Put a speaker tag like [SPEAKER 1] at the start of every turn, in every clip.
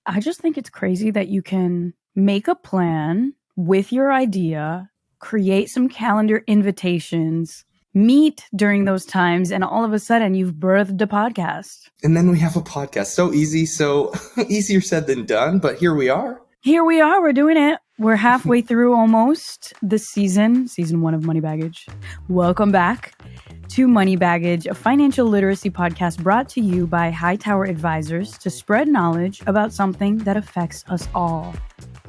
[SPEAKER 1] I just think it's crazy that you can make a plan with your idea, create some calendar invitations, meet during those times, and all of a sudden you've birthed a podcast.
[SPEAKER 2] And then we have a podcast. So easy, so easier said than done, but here we are.
[SPEAKER 1] Here we are. We're doing it. We're halfway through almost the season 1 of Money Baggage. Welcome back to Money Baggage, a financial literacy podcast brought to you by Hightower Advisors to spread knowledge about something that affects us all.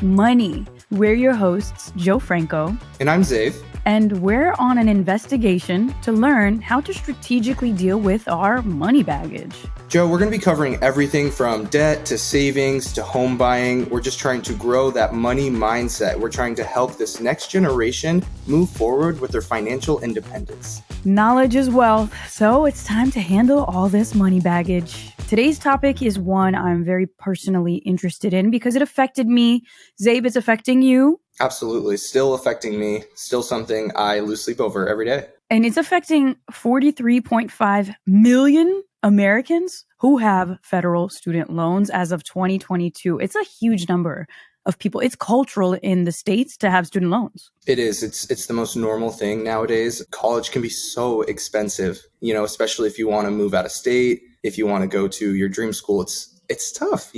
[SPEAKER 1] Money. We're your hosts, Jo Franco.
[SPEAKER 2] And I'm Xavier.
[SPEAKER 1] And we're on an investigation to learn how to strategically deal with our money baggage.
[SPEAKER 2] Jo, we're going to be covering everything from debt to savings to home buying. We're just trying to grow that money mindset. We're trying to help this next generation move forward with their financial independence.
[SPEAKER 1] Knowledge is wealth, so it's time to handle all this money baggage. Today's topic is one I'm very personally interested in because it affected me. Zabe, it's affecting you.
[SPEAKER 2] Absolutely. Still affecting me. Still something I lose sleep over every day.
[SPEAKER 1] And it's affecting 43.5 million Americans who have federal student loans as of 2022. It's a huge number of people. It's cultural in the States to have student loans.
[SPEAKER 2] It is. It's the most normal thing nowadays. College can be so expensive, especially if you want to move out of state, if you want to go to your dream school. It's tough,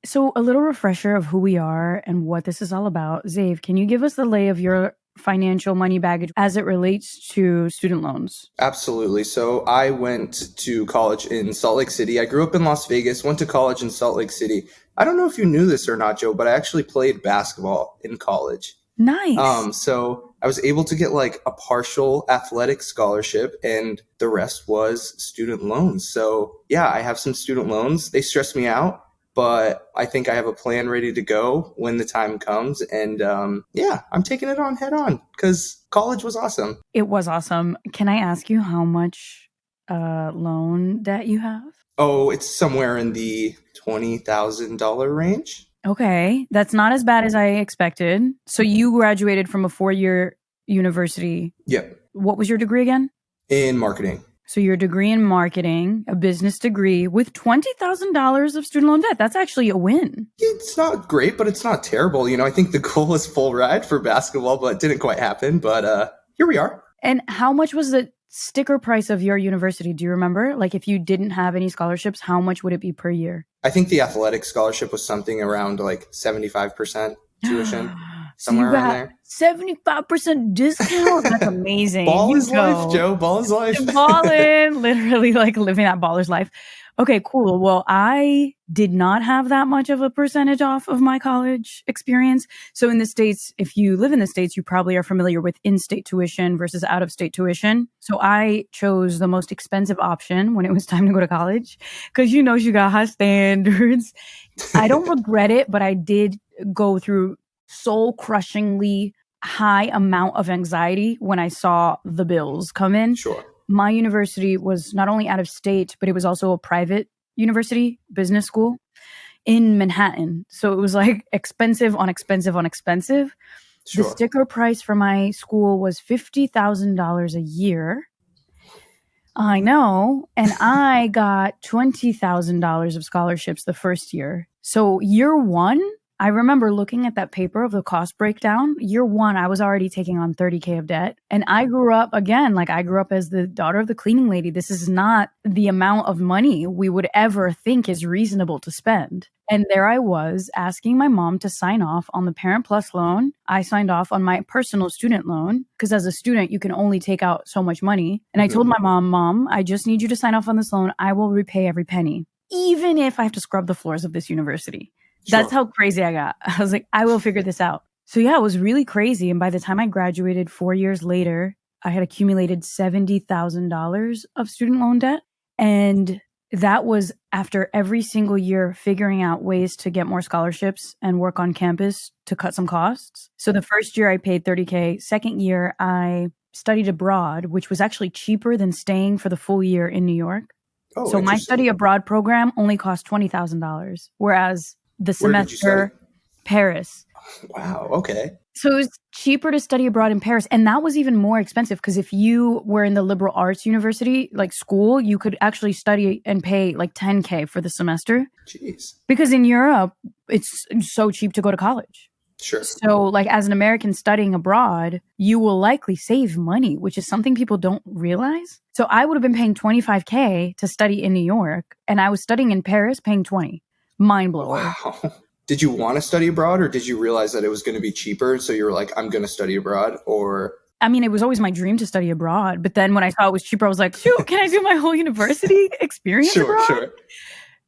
[SPEAKER 1] So a little refresher of who we are and what this is all about. Zave, can you give us the lay of your financial money baggage as it relates to student loans?
[SPEAKER 2] Absolutely. So I went to college in Salt Lake City. I grew up in Las Vegas, went to college in Salt Lake City. I don't know if you knew this or not, Jo, but I actually played basketball in college.
[SPEAKER 1] Nice.
[SPEAKER 2] So I was able to get like a partial athletic scholarship and the rest was student loans. So yeah, I have some student loans. They stress me out, but I think I have a plan ready to go when the time comes. And I'm taking it on head on because college was awesome.
[SPEAKER 1] It was awesome. Can I ask you how much loan debt you have?
[SPEAKER 2] Oh, it's somewhere in the $20,000 range.
[SPEAKER 1] Okay, that's not as bad as I expected. So you graduated from a 4-year university.
[SPEAKER 2] Yep.
[SPEAKER 1] What was your degree again?
[SPEAKER 2] In marketing.
[SPEAKER 1] So your degree in marketing, a business degree with $20,000 of student loan debt. That's actually a win.
[SPEAKER 2] It's not great, but it's not terrible. I think the goal was full ride for basketball, but it didn't quite happen. But here we are.
[SPEAKER 1] And how much was the sticker price of your university? Do you remember? Like if you didn't have any scholarships, how much would it be per year?
[SPEAKER 2] I think the athletic scholarship was something around like 75% tuition, somewhere around there.
[SPEAKER 1] 75% discount? That's amazing.
[SPEAKER 2] Ball is life, Jo. Ball is life.
[SPEAKER 1] Ballin', literally like living that baller's life. Okay, cool. Well, I did not have that much of a percentage off of my college experience. So in the States, if you live in the States, you probably are familiar with in-state tuition versus out-of-state tuition. So I chose the most expensive option when it was time to go to college because she got high standards. I don't regret it, but I did go through soul-crushingly high amount of anxiety when I saw the bills come in.
[SPEAKER 2] Sure.
[SPEAKER 1] My university was not only out of state, but it was also a private university, business school in Manhattan. So it was like expensive on expensive on expensive.
[SPEAKER 2] Sure.
[SPEAKER 1] The sticker price for my school was $50,000 a year. I know. And I got $20,000 of scholarships the first year. So year one, I remember looking at that paper of the cost breakdown. Year one, I was already taking on $30K of debt. And I grew up as the daughter of the cleaning lady. This is not the amount of money we would ever think is reasonable to spend. And there I was asking my mom to sign off on the Parent Plus loan. I signed off on my personal student loan because as a student, you can only take out so much money. And I told my Mom, I just need you to sign off on this loan. I will repay every penny, even if I have to scrub the floors of this university. That's how crazy I got. I was like, I will figure this out. So yeah, it was really crazy. And by the time I graduated 4 years later, I had accumulated $70,000 of student loan debt. And that was after every single year figuring out ways to get more scholarships and work on campus to cut some costs. So the first year I paid $30K. Second year, I studied abroad, which was actually cheaper than staying for the full year in New York.
[SPEAKER 2] Oh,
[SPEAKER 1] so my study abroad program only cost $20,000, whereas the semester, Paris.
[SPEAKER 2] Wow. Okay.
[SPEAKER 1] So it was cheaper to study abroad in Paris. And that was even more expensive because if you were in the liberal arts university, like school, you could actually study and pay like $10K for the semester.
[SPEAKER 2] Jeez.
[SPEAKER 1] Because in Europe, it's so cheap to go to college.
[SPEAKER 2] Sure.
[SPEAKER 1] So like as an American studying abroad, you will likely save money, which is something people don't realize. So I would have been paying $25K to study in New York, and I was studying in Paris paying $20. Mind blowing.
[SPEAKER 2] Wow. Did you want to study abroad, or did you realize that it was going to be cheaper? So you were like, I'm going to study abroad? Or
[SPEAKER 1] I mean, it was always my dream to study abroad. But then when I saw it was cheaper, I was like, shoot, can I do my whole university experience abroad?
[SPEAKER 2] Sure.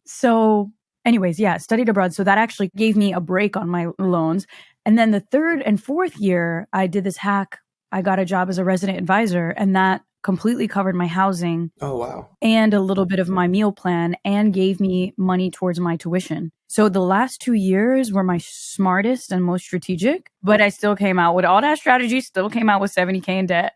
[SPEAKER 1] So anyways, yeah, studied abroad. So that actually gave me a break on my loans. And then the third and fourth year, I did this hack. I got a job as a resident advisor, and that completely covered my housing.
[SPEAKER 2] Oh, wow.
[SPEAKER 1] And a little bit of my meal plan, and gave me money towards my tuition. So the last 2 years were my smartest and most strategic, but I still came out with all that strategy, still came out with $70K in debt.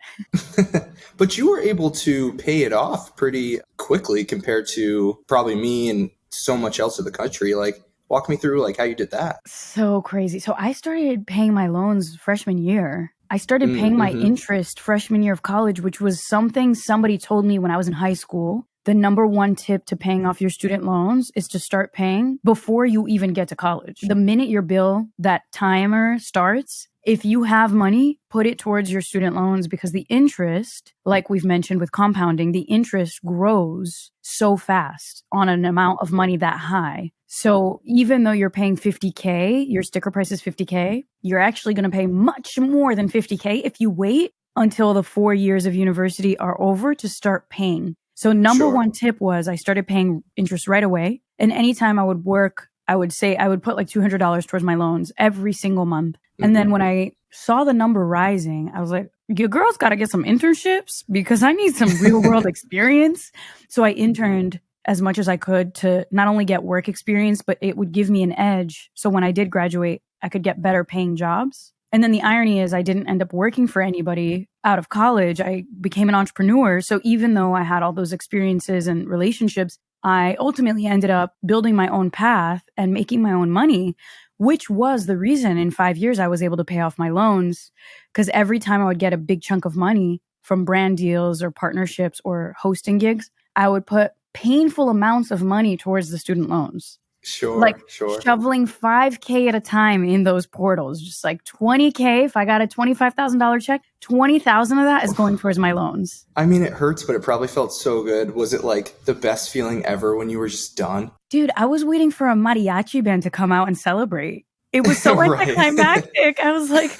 [SPEAKER 2] But you were able to pay it off pretty quickly compared to probably me and so much else of the country. Like, walk me through like how you did that.
[SPEAKER 1] So crazy. So I started paying my loans freshman year. I started paying my interest freshman year of college, which was something somebody told me when I was in high school. The number one tip to paying off your student loans is to start paying before you even get to college. The minute your bill, that timer starts, if you have money, put it towards your student loans, because the interest, like we've mentioned with compounding, the interest grows so fast on an amount of money that high. So even though you're paying $50K, your sticker price is $50K, you're actually going to pay much more than $50K if you wait until the 4 years of university are over to start paying. So number one tip was I started paying interest right away. And anytime I would work, I would put like $200 towards my loans every single month. And then when I saw the number rising, I was like, your girl's got to get some internships because I need some real world experience. So I interned as much as I could to not only get work experience, but it would give me an edge. So when I did graduate, I could get better paying jobs. And then the irony is I didn't end up working for anybody out of college. I became an entrepreneur. So even though I had all those experiences and relationships, I ultimately ended up building my own path and making my own money, which was the reason in 5 years I was able to pay off my loans. Because every time I would get a big chunk of money from brand deals or partnerships or hosting gigs, I would put painful amounts of money towards the student loans.
[SPEAKER 2] Sure.
[SPEAKER 1] Shoveling $5K at a time in those portals, just like $20K. If I got a $25,000 check, $20,000 of that is going towards my loans.
[SPEAKER 2] I mean, it hurts, but it probably felt so good. Was it like the best feeling ever when you were just done?
[SPEAKER 1] Dude, I was waiting for a mariachi band to come out and celebrate. It was so anticlimactic. I was like,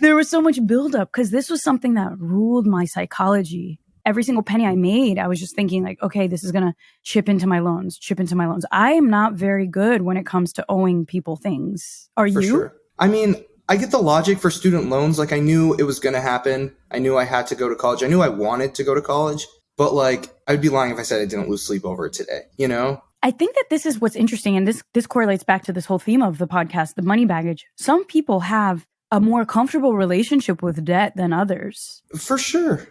[SPEAKER 1] there was so much buildup because this was something that ruled my psychology. Every single penny I made, I was just thinking like, okay, this is going to chip into my loans. I am not very good when it comes to owing people things. Are you?
[SPEAKER 2] For sure. I mean, I get the logic for student loans. Like I knew it was going to happen. I knew I had to go to college. I knew I wanted to go to college, but like I'd be lying if I said I didn't lose sleep over it today, you know?
[SPEAKER 1] I think that this is what's interesting. And this correlates back to this whole theme of the podcast, the money baggage. Some people have a more comfortable relationship with debt than others.
[SPEAKER 2] For sure.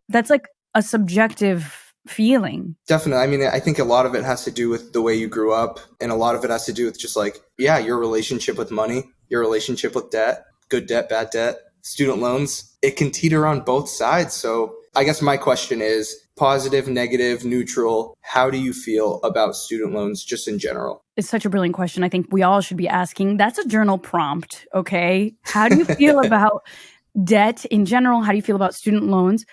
[SPEAKER 1] That's like a subjective feeling.
[SPEAKER 2] Definitely. I mean, I think a lot of it has to do with the way you grew up, and a lot of it has to do with just like, yeah, your relationship with money, your relationship with debt, good debt, bad debt, student loans. It can teeter on both sides. So I guess my question is positive, negative, neutral. How do you feel about student loans just in general?
[SPEAKER 1] It's such a brilliant question. I think we all should be asking. That's a journal prompt. Okay. How do you feel about debt in general? How do you feel about student loans?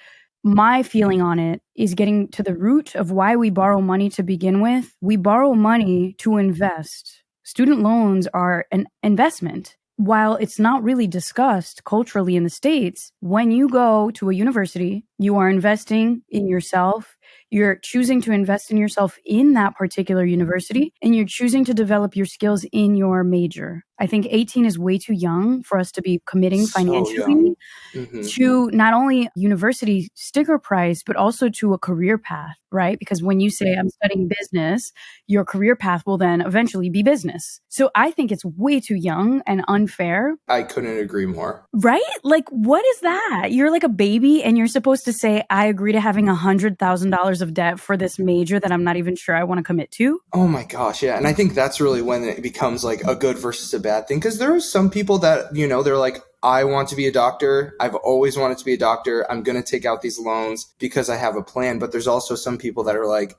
[SPEAKER 1] My feeling on it is getting to the root of why we borrow money to begin with. We borrow money to invest. Student loans are an investment. While it's not really discussed culturally in the States, when you go to a university, you are investing in yourself. You're choosing to invest in yourself in that particular university, and you're choosing to develop your skills in your major. I think 18 is way too young for us to be committing financially to not only university sticker price, but also to a career path, right? Because when you say I'm studying business, your career path will then eventually be business. So I think it's way too young and unfair.
[SPEAKER 2] I couldn't agree more.
[SPEAKER 1] Right? Like, what is that? You're like a baby and you're supposed to say, I agree to having $100,000 of debt for this major that I'm not even sure I want to commit to.
[SPEAKER 2] Oh my gosh. Yeah. And I think that's really when it becomes like a good versus a bad thing, because there are some people that, you know, they're like, I want to be a doctor. I've always wanted to be a doctor. I'm going to take out these loans because I have a plan. But there's also some people that are like,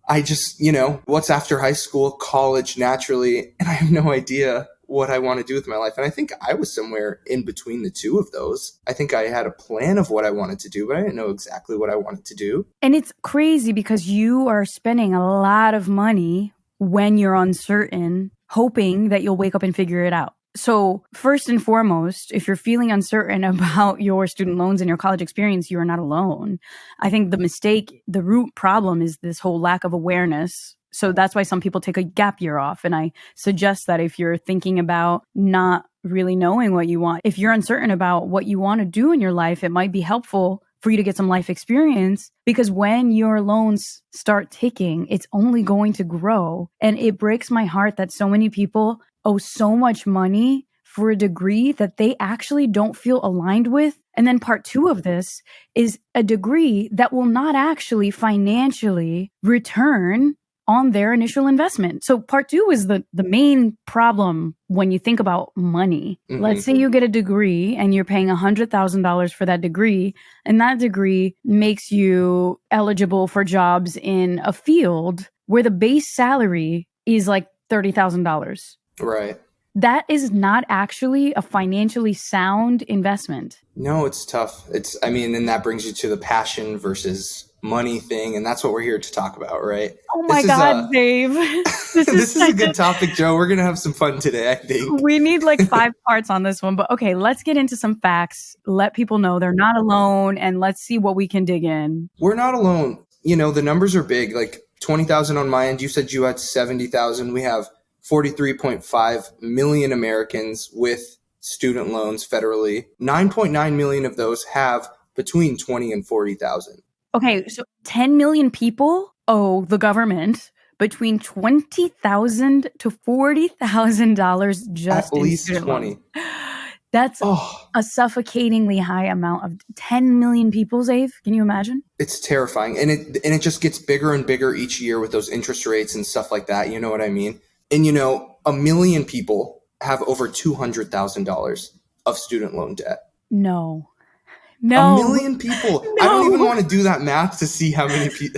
[SPEAKER 2] I just, you know, what's after high school, college naturally, and I have no idea what I want to do with my life. And I think I was somewhere in between the two of those. I think I had a plan of what I wanted to do, but I didn't know exactly what I wanted to do.
[SPEAKER 1] And it's crazy because you are spending a lot of money when you're uncertain, hoping that you'll wake up and figure it out. So first and foremost, if you're feeling uncertain about your student loans and your college experience, you are not alone. I think the root problem is this whole lack of awareness. So that's why some people take a gap year off. And I suggest that if you're thinking about not really knowing what you want, if you're uncertain about what you want to do in your life, it might be helpful for you to get some life experience, because when your loans start ticking, it's only going to grow. And it breaks my heart that so many people owe so much money for a degree that they actually don't feel aligned with. And then part two of this is a degree that will not actually financially return on their initial investment. So part two is the main problem when you think about money. Mm-hmm. Let's say you get a degree and you're paying $100,000 for that degree, and that degree makes you eligible for jobs in a field where the base salary is like $30,000.
[SPEAKER 2] Right.
[SPEAKER 1] That is not actually a financially sound investment.
[SPEAKER 2] No, it's tough. And that brings you to the passion versus money thing. And that's what we're here to talk about, right?
[SPEAKER 1] Oh my God, Dave.
[SPEAKER 2] This is a good topic, Jo. We're going to have some fun today, I think.
[SPEAKER 1] We need like 5 parts on this one. But okay, let's get into some facts. Let people know they're not alone. And let's see what we can dig in.
[SPEAKER 2] We're not alone. You know, the numbers are big, like 20,000 on my end. You said you had 70,000. We have 43.5 million Americans with student loans federally. 9.9 million of those have between 20 and 40,000.
[SPEAKER 1] Okay, so 10 million people owe the government between $20,000 to $40,000 just
[SPEAKER 2] at least
[SPEAKER 1] student
[SPEAKER 2] 20.
[SPEAKER 1] Loans. That's a suffocatingly high amount of 10 million people, Zave. Can you imagine?
[SPEAKER 2] It's terrifying. And it just gets bigger and bigger each year with those interest rates and stuff like that. You know what I mean? And, you know, 1 million people have over $200,000 of student loan debt.
[SPEAKER 1] No.
[SPEAKER 2] 1 million people. No. I don't even want to do that math to see how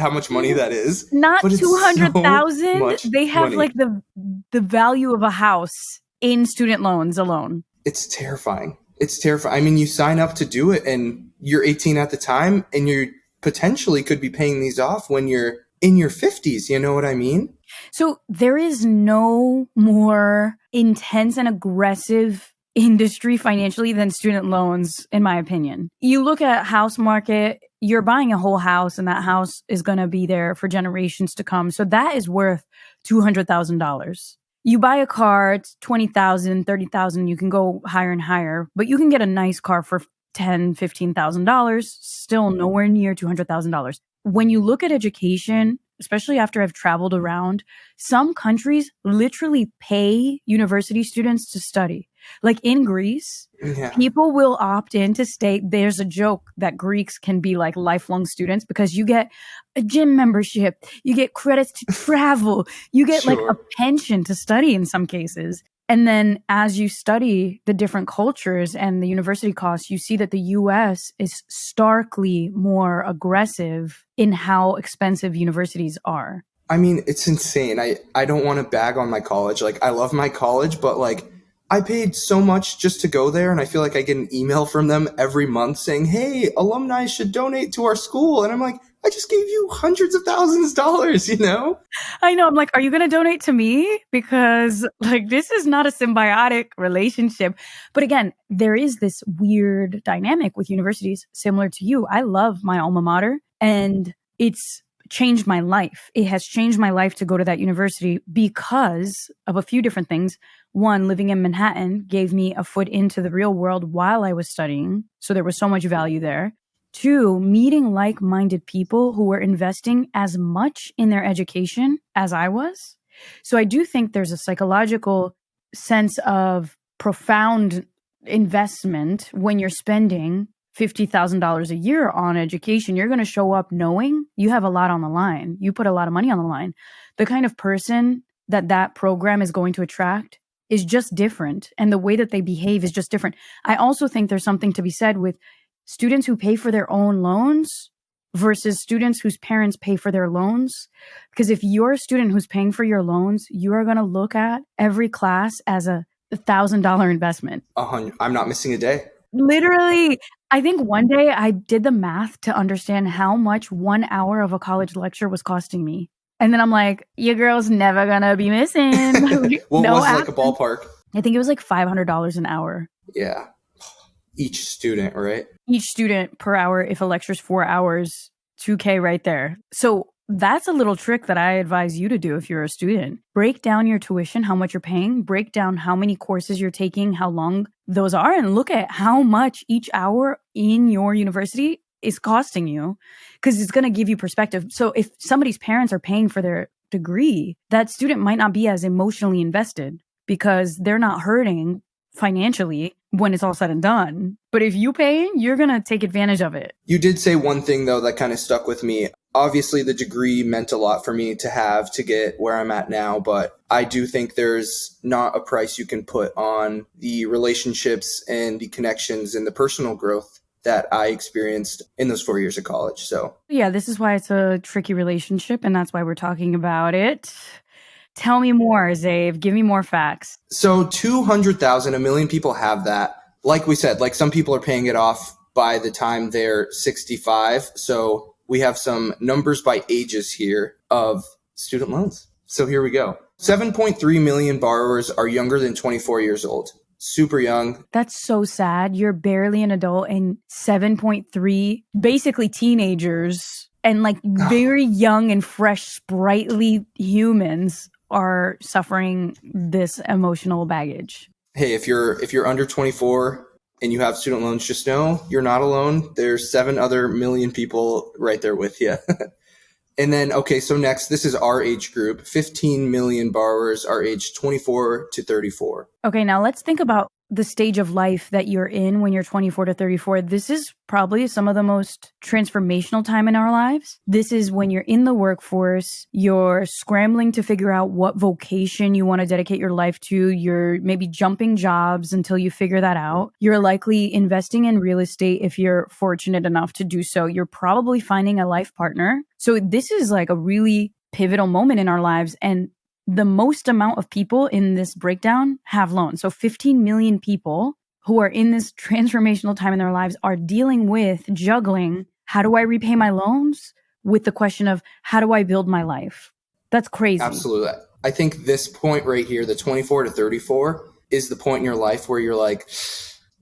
[SPEAKER 2] much money that is.
[SPEAKER 1] Not 200,000. So they have money. Like the value of a house in student loans alone.
[SPEAKER 2] It's terrifying. I mean, you sign up to do it and you're 18 at the time and you potentially could be paying these off when you're in your 50s. You know what I mean?
[SPEAKER 1] So there is no more intense and aggressive industry financially than student loans, in my opinion. You look at house market, you're buying a whole house and that house is going to be there for generations to come. So that is worth $200,000. You buy a car, it's $20,000, $30,000. You can go higher and higher, but you can get a nice car for $10,000, $15,000, still nowhere near $200,000. When you look at education, especially after I've traveled around, some countries literally pay university students to study. Like in Greece, people will opt in to stay. There's a joke that Greeks can be like lifelong students because you get a gym membership, you get credits to travel, you get like a pension to study in some cases. And then as you study the different cultures and the university costs, you see that the US is starkly more aggressive in how expensive universities are.
[SPEAKER 2] I mean, it's insane. I don't want to bag on my college. Like, I love my college, but like, I paid so much just to go there, and I feel like I get an email from them every month saying, hey, alumni should donate to our school. And I'm like, I just gave you hundreds of thousands of dollars, you know?
[SPEAKER 1] I know. I'm like, are you going to donate to me? Because like, this is not a symbiotic relationship. But again, there is this weird dynamic with universities similar to you. I love my alma mater, and it's changed my life. It has changed my life to go to that university because of a few different things. One, living in Manhattan gave me a foot into the real world while I was studying. So there was so much value there. 2, meeting like-minded people who were investing as much in their education as I was. So I do think there's a psychological sense of profound investment when you're spending $50,000 a year on education. You're going to show up knowing you have a lot on the line. You put a lot of money on the line. The kind of person that program is going to attract is just different. And the way that they behave is just different. I also think there's something to be said with students who pay for their own loans versus students whose parents pay for their loans. Because if you're a student who's paying for your loans, you are going to look at every class as a $1,000 investment.
[SPEAKER 2] I'm not missing a day.
[SPEAKER 1] Literally, I think one day I did the math to understand how much 1 hour of a college lecture was costing me. And then I'm like, your girl's never going to be missing.
[SPEAKER 2] What was like a ballpark?
[SPEAKER 1] I think it was like $500 an hour.
[SPEAKER 2] Yeah. Each student, right?
[SPEAKER 1] Each student per hour. If a lecture's 4 hours, $2,000 right there. So that's a little trick that I advise you to do if you're a student. Break down your tuition, how much you're paying, break down how many courses you're taking, how long those are, and look at how much each hour in your university is costing you, because it's going to give you perspective. So if somebody's parents are paying for their degree, that student might not be as emotionally invested because they're not hurting financially when it's all said and done. But if you pay, you're going to take advantage of it.
[SPEAKER 2] You did say one thing, though, that kind of stuck with me. Obviously, the degree meant a lot for me to have to get where I'm at now, but I do think there's not a price you can put on the relationships and the connections and the personal growth that I experienced in those 4 years of college. So
[SPEAKER 1] yeah, this is why it's a tricky relationship, and that's why we're talking about it. Tell me more, Zave. Give me more facts.
[SPEAKER 2] So 200,000, a million people have that. Like we said, like some people are paying it off by the time they're 65. So we have some numbers by ages here of student loans. So here we go. 7.3 million borrowers are younger than 24 years old. Super young.
[SPEAKER 1] That's so sad. You're barely an adult, and 7.3, basically teenagers and like very young and fresh, sprightly humans are suffering this emotional baggage.
[SPEAKER 2] Hey, if you're under 24 and you have student loans, just know you're not alone. There's 7 other million people right there with you. And then, okay, so next, this is our age group. 15 million borrowers are aged 24 to 34.
[SPEAKER 1] Okay, now let's think about the stage of life that you're in when you're 24 to 34. This is probably some of the most transformational time in our lives. This is when you're in the workforce, you're scrambling to figure out what vocation you want to dedicate your life to. You're maybe jumping jobs until you figure that out. You're likely investing in real estate if you're fortunate enough to do so. You're probably finding a life partner. So this is like a really pivotal moment in our lives. And the most amount of people in this breakdown have loans. So 15 million people who are in this transformational time in their lives are dealing with juggling, how do I repay my loans, with the question of how do I build my life? That's crazy.
[SPEAKER 2] Absolutely. I think this point right here, the 24 to 34, is the point in your life where you're like,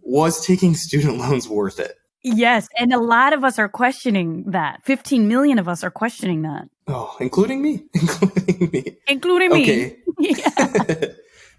[SPEAKER 2] was taking student loans worth it?
[SPEAKER 1] Yes. And a lot of us are questioning that. 15 million of us are questioning that.
[SPEAKER 2] Oh, including me.
[SPEAKER 1] Including me.
[SPEAKER 2] Okay. Yeah.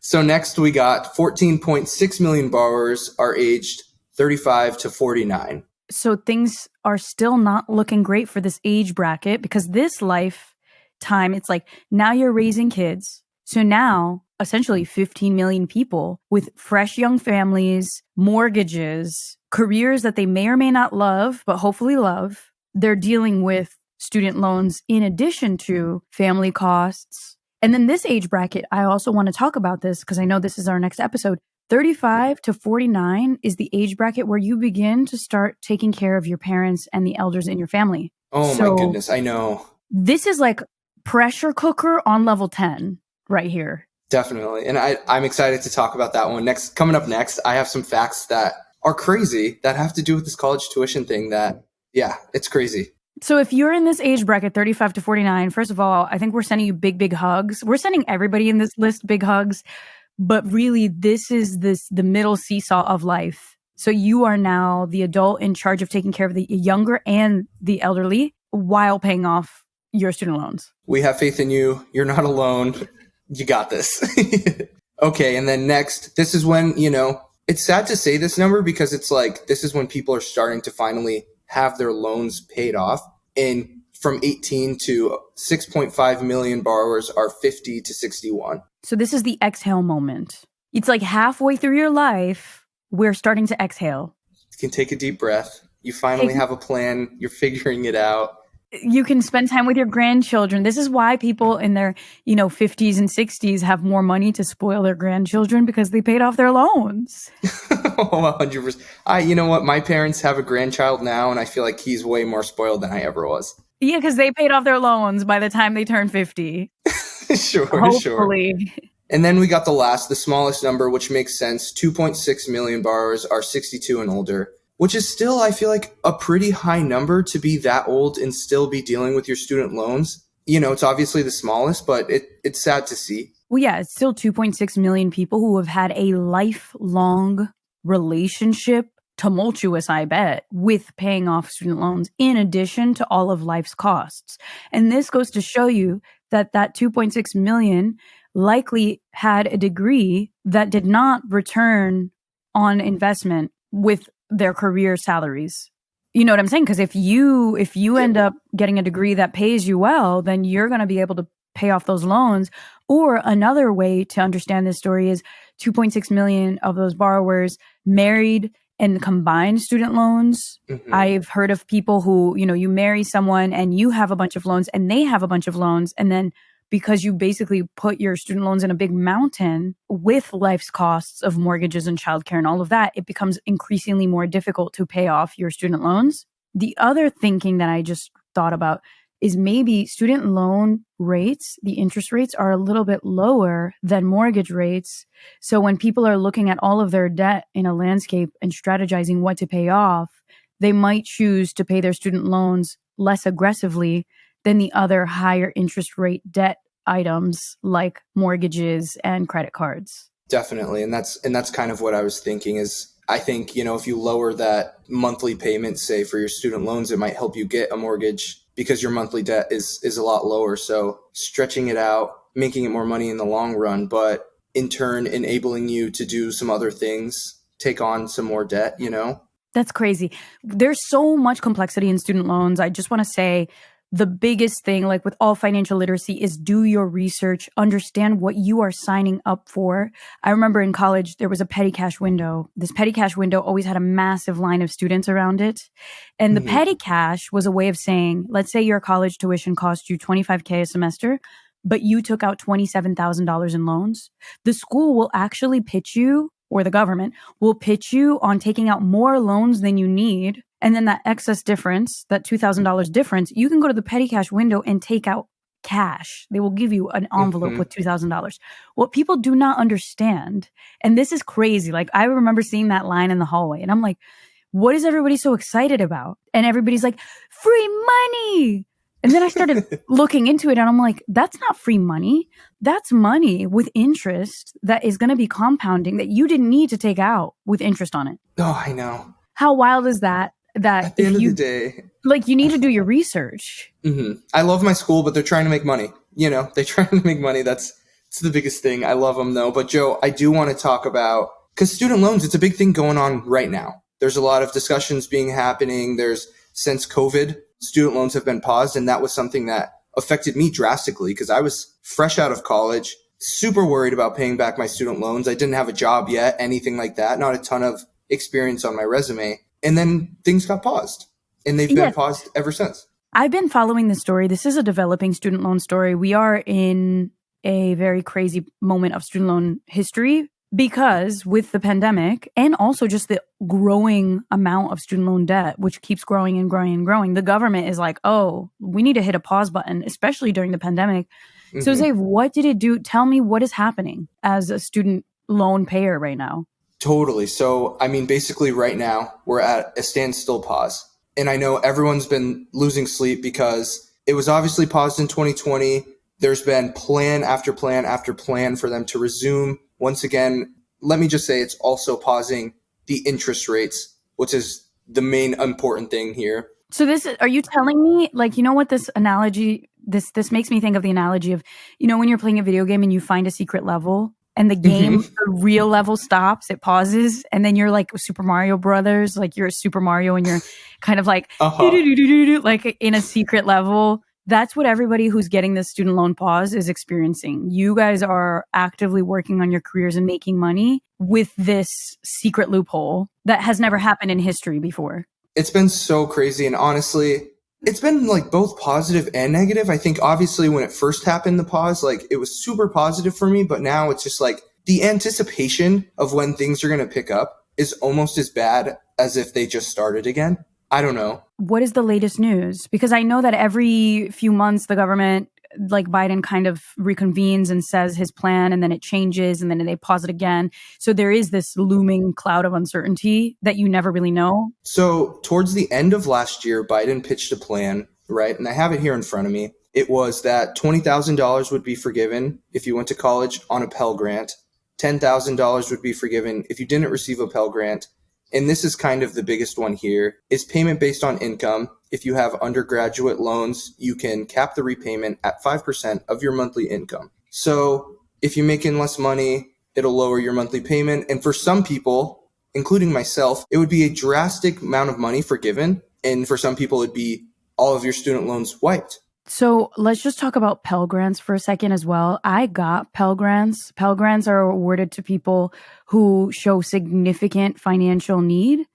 [SPEAKER 2] So next we got 14.6 million borrowers are aged 35 to 49.
[SPEAKER 1] So things are still not looking great for this age bracket, because this lifetime, it's like now you're raising kids. So now essentially 15 million people with fresh young families, mortgages, careers that they may or may not love, but hopefully love. They're dealing with student loans in addition to family costs. And then this age bracket, I also want to talk about this because I know this is our next episode. 35 to 49 is the age bracket where you begin to start taking care of your parents and the elders in your family.
[SPEAKER 2] Oh my goodness, I know.
[SPEAKER 1] This is like pressure cooker on level 10 right here.
[SPEAKER 2] Definitely. And I'm excited to talk about that one. Coming up next, I have some facts that are crazy that have to do with this college tuition thing that, yeah, it's crazy.
[SPEAKER 1] So if you're in this age bracket, 35 to 49, first of all, I think we're sending you big, big hugs. We're sending everybody in this list big hugs. But really, this is the middle seesaw of life. So you are now the adult in charge of taking care of the younger and the elderly while paying off your student loans.
[SPEAKER 2] We have faith in you. You're not alone. You got this. Okay. And then next, this is when, it's sad to say this number because it's like, this is when people are starting to finally have their loans paid off. And from 18 to 6.5 million borrowers are 50 to 61.
[SPEAKER 1] So this is the exhale moment. It's like halfway through your life, we're starting to exhale.
[SPEAKER 2] You can take a deep breath. You finally have a plan. You're figuring it out.
[SPEAKER 1] You can spend time with your grandchildren. This is why people in their, 50s and 60s have more money to spoil their grandchildren, because they paid off their loans.
[SPEAKER 2] 100%. You know what? My parents have a grandchild now, and I feel like he's way more spoiled than I ever was.
[SPEAKER 1] Yeah, because they paid off their loans by the time they turned 50.
[SPEAKER 2] Sure.
[SPEAKER 1] Hopefully.
[SPEAKER 2] And then we got the smallest number, which makes sense. 2.6 million borrowers are 62 and older, which is still, I feel like, a pretty high number to be that old and still be dealing with your student loans. It's obviously the smallest, but it's sad to see.
[SPEAKER 1] Well, yeah, it's still 2.6 million people who have had a lifelong relationship, tumultuous, I bet, with paying off student loans, in addition to all of life's costs. And this goes to show you that 2.6 million likely had a degree that did not return on investment with their career salaries. You know what I'm saying? Because if you end up getting a degree that pays you well, then you're going to be able to pay off those loans. Or another way to understand this story is 2.6 million of those borrowers married and combined student loans. Mm-hmm. I've heard of people who, you marry someone and you have a bunch of loans and they have a bunch of loans, and then because you basically put your student loans in a big mountain with life's costs of mortgages and childcare and all of that, it becomes increasingly more difficult to pay off your student loans. The other thinking that I just thought about is maybe student loan rates, the interest rates are a little bit lower than mortgage rates. So when people are looking at all of their debt in a landscape and strategizing what to pay off, they might choose to pay their student loans less aggressively than the other higher interest rate debt items like mortgages and credit cards.
[SPEAKER 2] Definitely. And that's kind of what I was thinking is, I think, if you lower that monthly payment, say for your student loans, it might help you get a mortgage because your monthly debt is a lot lower. So stretching it out, making it more money in the long run, but in turn enabling you to do some other things, take on some more debt,
[SPEAKER 1] That's crazy. There's so much complexity in student loans. I just want to say, the biggest thing, like with all financial literacy, is do your research, understand what you are signing up for. I remember in college, there was a petty cash window. This petty cash window always had a massive line of students around it. And the petty cash was a way of saying, let's say your college tuition cost you $25,000 a semester, but you took out $27,000 in loans. The school will actually pitch you, or the government will pitch you on taking out more loans than you need. And then that excess difference, that $2,000 difference, you can go to the petty cash window and take out cash. They will give you an envelope with $2,000. What people do not understand, and this is crazy, like I remember seeing that line in the hallway and I'm like, what is everybody so excited about? And everybody's like, free money. And then I started looking into it and I'm like, that's not free money. That's money with interest that is going to be compounding that you didn't need to take out with interest on it.
[SPEAKER 2] Oh, I know.
[SPEAKER 1] How wild is that? That
[SPEAKER 2] at the end of the day,
[SPEAKER 1] like, you need to do your research.
[SPEAKER 2] I love my school, but they're trying to make money. They're trying to make money. That's the biggest thing. I love them though. But Jo, I do want to talk about, because student loans, it's a big thing going on right now. There's a lot of discussions happening. Since COVID, student loans have been paused. And that was something that affected me drastically because I was fresh out of college, super worried about paying back my student loans. I didn't have a job yet, anything like that. Not a ton of experience on my resume. And then things got paused, and they've been paused ever since.
[SPEAKER 1] I've been following this story. This is a developing student loan story. We are in a very crazy moment of student loan history because with the pandemic and also just the growing amount of student loan debt, which keeps growing and growing and growing, the government is like, oh, we need to hit a pause button, especially during the pandemic. So Zave, what did it do? Tell me what is happening as a student loan payer right now.
[SPEAKER 2] Totally. So, basically right now we're at a standstill pause. And I know everyone's been losing sleep because it was obviously paused in 2020. There's been plan after plan after plan for them to resume. Once again, let me just say it's also pausing the interest rates, which is the main important thing here.
[SPEAKER 1] So are you telling me, like, what this analogy, this makes me think of the analogy of, when you're playing a video game and you find a secret level, and the game, the real level stops, it pauses, and then you're like Super Mario Brothers, like you're a Super Mario and you're kind of like, like in a secret level. That's what everybody who's getting this student loan pause is experiencing. You guys are actively working on your careers and making money with this secret loophole that has never happened in history before.
[SPEAKER 2] It's been so crazy. And honestly, It's been like both positive and negative. I think obviously when it first happened, the pause, like it was super positive for me, but now it's just like the anticipation of when things are going to pick up is almost as bad as if they just started again. I don't know.
[SPEAKER 1] What is the latest news? Because I know that every few months the government, like Biden, kind of reconvenes and says his plan, and then it changes, and then they pause it again. So there is this looming cloud of uncertainty that you never really know.
[SPEAKER 2] So towards the end of last year, Biden pitched a plan, right? And I have it here in front of me. It was that $20,000 would be forgiven if you went to college on a Pell Grant. $10,000 would be forgiven if you didn't receive a Pell Grant. And this is kind of the biggest one here, is payment based on income. If you have undergraduate loans, you can cap the repayment at 5% of your monthly income. So if you're making less money, it'll lower your monthly payment. And for some people, including myself, it would be a drastic amount of money forgiven. And for some people, it'd be all of your student loans wiped.
[SPEAKER 1] So let's just talk about Pell Grants for a second as well. I got Pell Grants. Pell Grants are awarded to people who show significant financial need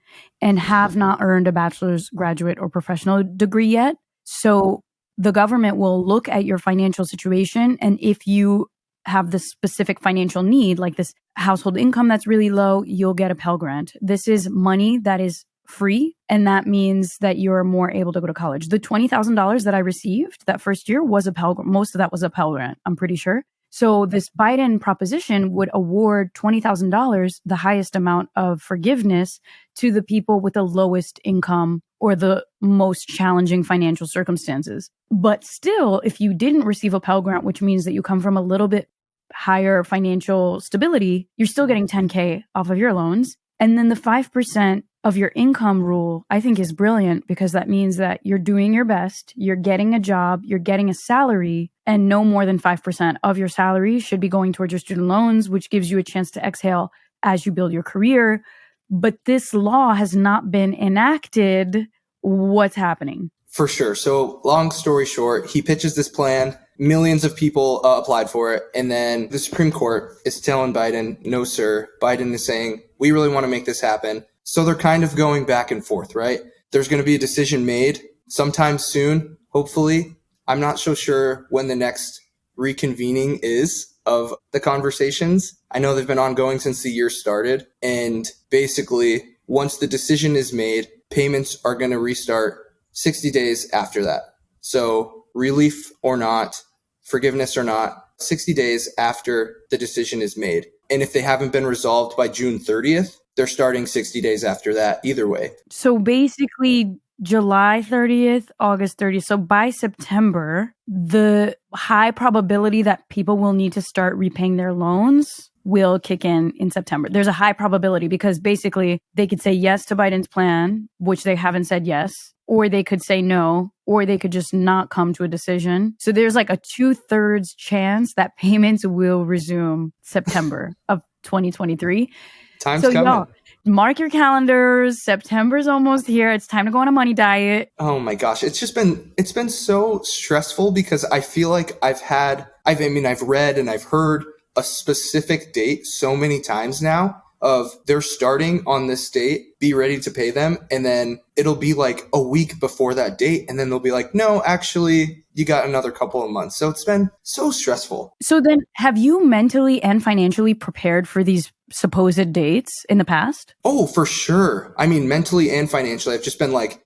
[SPEAKER 1] and have not earned a bachelor's, graduate, or professional degree yet. So the government will look at your financial situation, and if you have this specific financial need, like this household income that's really low, you'll get a Pell Grant. This is money that is free, and that means that you're more able to go to college. The $20,000 that I received that first year was a Pell Grant. Most of that was a Pell Grant, I'm pretty sure. So this Biden proposition would award $20,000, the highest amount of forgiveness, to the people with the lowest income or the most challenging financial circumstances. But still, if you didn't receive a Pell Grant, which means that you come from a little bit higher financial stability, you're still getting $10K off of your loans. And then the 5% of your income rule, I think, is brilliant, because that means that you're doing your best, you're getting a job, you're getting a salary, and no more than 5% of your salary should be going towards your student loans, which gives you a chance to exhale as you build your career. But this law has not been enacted. What's happening?
[SPEAKER 2] For sure. So long story short, he pitches this plan. Millions of people applied for it. And then the Supreme Court is telling Biden, no, sir. Biden is saying, we really want to make this happen. So they're kind of going back and forth, right? There's going to be a decision made sometime soon, hopefully. I'm not so sure when the next reconvening is of the conversations. I know they've been ongoing since the year started. And basically, once the decision is made, payments are going to restart 60 days after that. So relief or not, forgiveness or not, 60 days after the decision is made. And if they haven't been resolved by June 30th, they're starting 60 days after that, either way.
[SPEAKER 1] So basically July 30th, August 30th. So by September, the high probability that people will need to start repaying their loans will kick in September. There's a high probability, because basically they could say yes to Biden's plan, which they haven't said yes, or they could say no, or they could just not come to a decision. So there's like a 2/3 chance that payments will resume September of 2023.
[SPEAKER 2] Time's
[SPEAKER 1] so
[SPEAKER 2] coming.
[SPEAKER 1] Y'all, mark your calendars. September's almost here. It's time to go on a money diet.
[SPEAKER 2] Oh my gosh. It's been so stressful, because I feel like I've read and I've heard a specific date so many times now of they're starting on this date, be ready to pay them. And then it'll be like a week before that date. And then they'll be like, no, actually, you got another couple of months. So it's been so stressful.
[SPEAKER 1] So then have you mentally and financially prepared for these supposed dates in the past?
[SPEAKER 2] Oh, for sure. I mean, mentally and financially, I've just been like,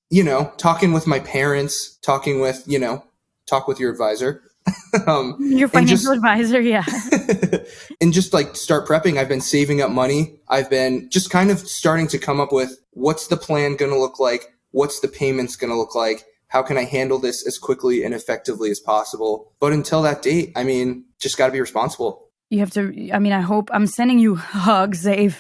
[SPEAKER 2] talking with my parents, talk with your advisor.
[SPEAKER 1] Your financial advisor, yeah.
[SPEAKER 2] And just like start prepping. I've been saving up money. I've been just kind of starting to come up with, what's the plan going to look like? What's the payments going to look like? How can I handle this as quickly and effectively as possible? But until that date, just got to be responsible.
[SPEAKER 1] You have to, I hope I'm sending you hugs, Zave.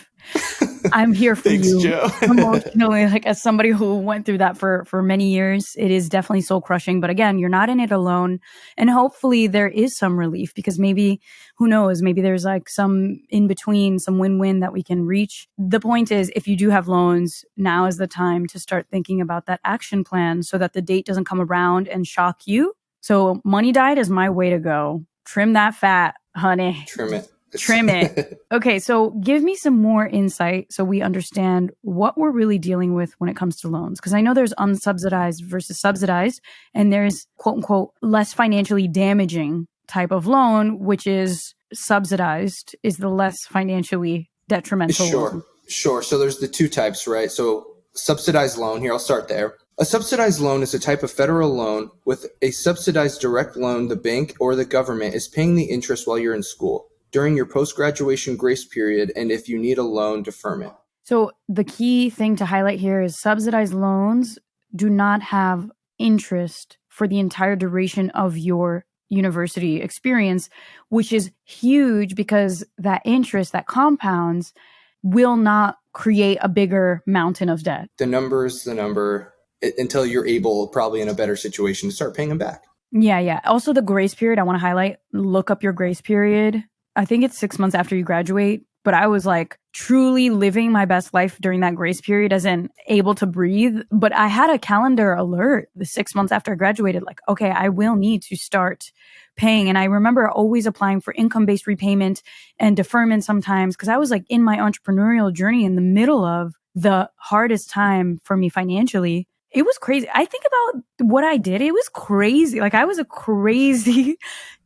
[SPEAKER 1] I'm here for
[SPEAKER 2] Thanks,
[SPEAKER 1] you
[SPEAKER 2] Jo.
[SPEAKER 1] emotionally, like as somebody who went through that for many years. It is definitely soul crushing, but again, you're not in it alone. And hopefully there is some relief, because maybe, who knows, maybe there's like some in between, some win-win that we can reach. The point is, if you do have loans, now is the time to start thinking about that action plan so that the date doesn't come around and shock you. So money diet is my way to go. Trim that fat, honey.
[SPEAKER 2] Trim it.
[SPEAKER 1] Trim it. Okay, so give me some more insight so we understand what we're really dealing with when it comes to loans. Because I know there's unsubsidized versus subsidized, and there's quote unquote less financially damaging type of loan, which is subsidized, is the less financially detrimental loan.
[SPEAKER 2] Sure. So there's the two types, right? So subsidized loan, here, I'll start there. A subsidized loan is a type of federal loan. With a subsidized direct loan, the bank or the government is paying the interest while you're in school, during your post-graduation grace period, and if you need a loan deferment.
[SPEAKER 1] So the key thing to highlight here is subsidized loans do not have interest for the entire duration of your university experience, which is huge because that interest that compounds will not create a bigger mountain of debt.
[SPEAKER 2] The number is the number until you're able, probably in a better situation, to start paying them back.
[SPEAKER 1] Yeah. Also the grace period, I want to highlight, look up your grace period. I think it's 6 months after you graduate, but I was like truly living my best life during that grace period, as in able to breathe. But I had a calendar alert the 6 months after I graduated, like, okay, I will need to start paying. And I remember always applying for income-based repayment and deferment sometimes, because I was like in my entrepreneurial journey in the middle of the hardest time for me financially. It was crazy. I think about what I did. It was crazy. Like I was a crazy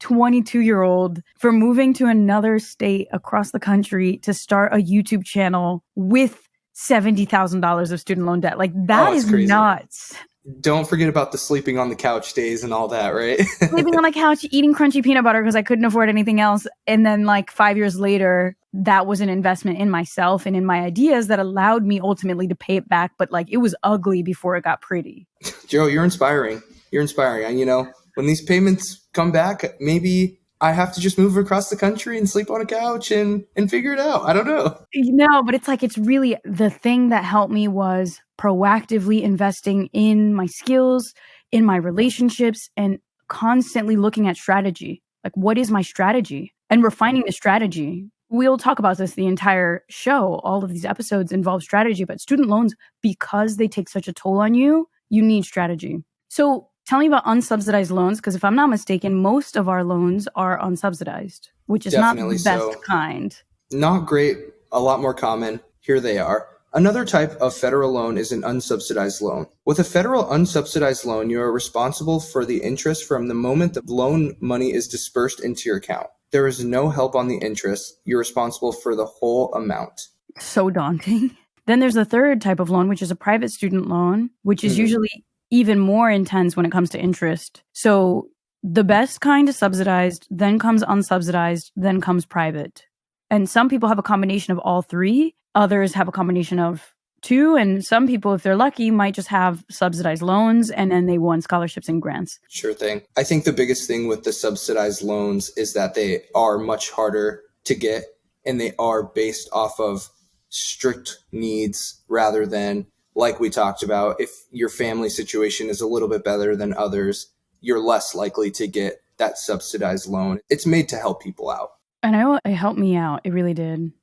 [SPEAKER 1] 22-year-old for moving to another state across the country to start a YouTube channel with $70,000 of student loan debt. Like that is
[SPEAKER 2] crazy.
[SPEAKER 1] Nuts.
[SPEAKER 2] Don't forget about the sleeping on the couch days and all that, right?
[SPEAKER 1] Sleeping on the couch, eating crunchy peanut butter because I couldn't afford anything else. And then like 5 years later, that was an investment in myself and in my ideas that allowed me ultimately to pay it back. But like it was ugly before it got pretty.
[SPEAKER 2] Jo, you're inspiring. And you know, when these payments come back, maybe I have to just move across the country and sleep on a couch and figure it out. I don't know.
[SPEAKER 1] No, but it's like, it's really the thing that helped me was proactively investing in my skills, in my relationships, and constantly looking at strategy. Like, what is my strategy? And refining the strategy. We'll talk about this the entire show. All of these episodes involve strategy, but student loans, because they take such a toll on you, you need strategy. So tell me about unsubsidized loans, because if I'm not mistaken, most of our loans are unsubsidized, which is
[SPEAKER 2] Definitely
[SPEAKER 1] not the best kind.
[SPEAKER 2] Not great, a lot more common. Here they are. Another type of federal loan is an unsubsidized loan. With a federal unsubsidized loan, you are responsible for the interest from the moment the loan money is dispersed into your account. There is no help on the interest. You're responsible for the whole amount.
[SPEAKER 1] So daunting. Then there's the third type of loan, which is a private student loan, which is usually even more intense when it comes to interest. So the best kind is subsidized, then comes unsubsidized, then comes private. And some people have a combination of all three. Others have a combination of two. And some people, if they're lucky, might just have subsidized loans and then they won scholarships and grants.
[SPEAKER 2] Sure thing. I think the biggest thing with the subsidized loans is that they are much harder to get, and they are based off of strict needs rather than, like we talked about, if your family situation is a little bit better than others, you're less likely to get that subsidized loan. It's made to help people out.
[SPEAKER 1] I know it helped me out. It really did.